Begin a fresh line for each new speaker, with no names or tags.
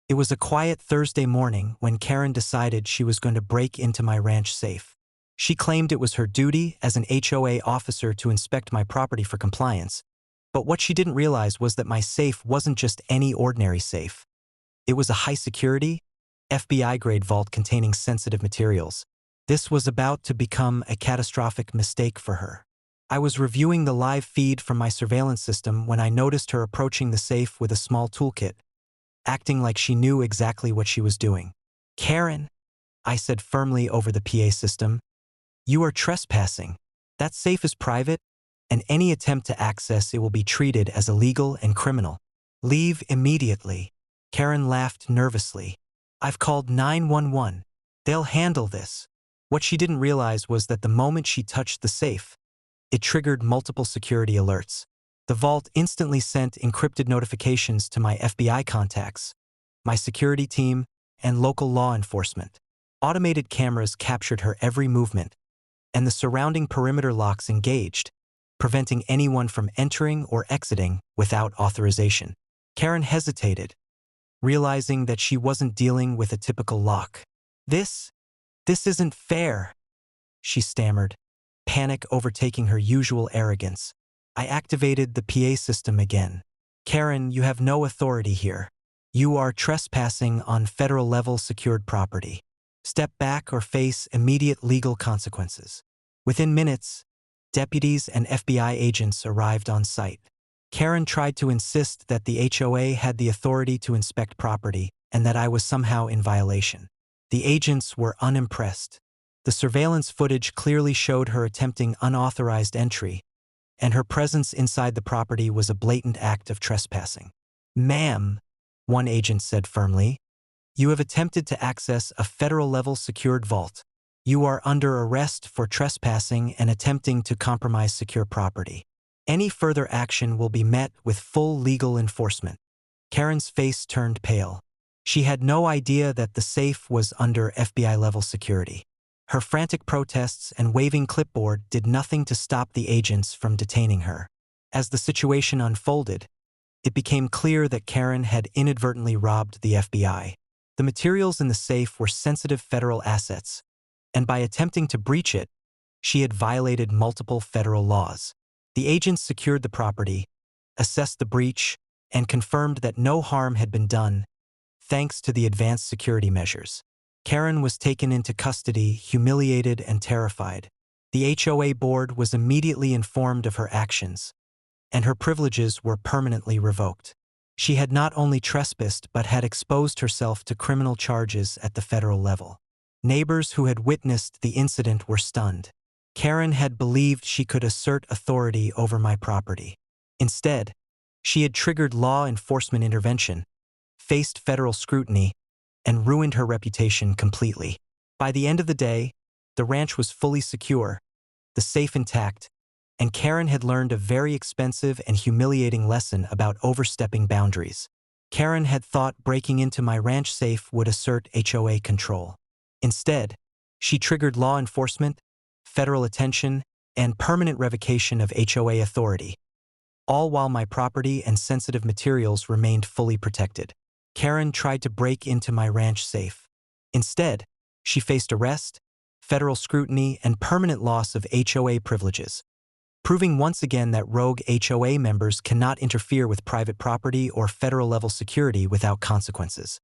It was a quiet Thursday morning when Karen decided she was going to break into my ranch safe. She claimed it was her duty as an HOA officer to inspect my property for compliance, but what she didn't realize was that my safe wasn't just any ordinary safe. It was a high-security, FBI-grade vault containing sensitive materials. This was about to become a catastrophic mistake for her. I was reviewing the live feed from my surveillance system when I noticed her approaching the safe with a small toolkit, acting like she knew exactly what she was doing. "Karen," I said firmly over the PA system, "you are trespassing. That safe is private, and any attempt to access it will be treated as illegal and criminal. Leave immediately." Karen laughed nervously. "I've called 911. They'll handle this." What she didn't realize was that the moment she touched the safe, it triggered multiple security alerts. The vault instantly sent encrypted notifications to my FBI contacts, my security team, and local law enforcement. Automated cameras captured her every movement, and the surrounding perimeter locks engaged, preventing anyone from entering or exiting without authorization. Karen hesitated, realizing that she wasn't dealing with a typical lock. This isn't fair," she stammered, panic overtaking her usual arrogance. I activated the PA system again. "Karen, you have no authority here. You are trespassing on federal-level secured property. Step back or face immediate legal consequences." Within minutes, deputies and FBI agents arrived on site. Karen tried to insist that the HOA had the authority to inspect property and that I was somehow in violation. The agents were unimpressed. The surveillance footage clearly showed her attempting unauthorized entry, and her presence inside the property was a blatant act of trespassing. "Ma'am," one agent said firmly, "you have attempted to access a federal-level secured vault. You are under arrest for trespassing and attempting to compromise secure property. Any further action will be met with full legal enforcement." Karen's face turned pale. She had no idea that the safe was under FBI-level security. Her frantic protests and waving clipboard did nothing to stop the agents from detaining her. As the situation unfolded, it became clear that Karen had inadvertently robbed the FBI. The materials in the safe were sensitive federal assets, and by attempting to breach it, she had violated multiple federal laws. The agents secured the property, assessed the breach, and confirmed that no harm had been done, thanks to the advanced security measures. Karen was taken into custody, humiliated and terrified. The HOA board was immediately informed of her actions, and her privileges were permanently revoked. She had not only trespassed but had exposed herself to criminal charges at the federal level. Neighbors who had witnessed the incident were stunned. Karen had believed she could assert authority over my property. Instead, she had triggered law enforcement intervention, faced federal scrutiny, and ruined her reputation completely. By the end of the day, the ranch was fully secure, the safe intact, and Karen had learned a very expensive and humiliating lesson about overstepping boundaries. Karen had thought breaking into my ranch safe would assert HOA control. Instead, she triggered law enforcement, federal attention, and permanent revocation of HOA authority, all while my property and sensitive materials remained fully protected. Karen tried to break into my ranch safe. Instead, she faced arrest, federal scrutiny, and permanent loss of HOA privileges, proving once again that rogue HOA members cannot interfere with private property or federal-level security without consequences.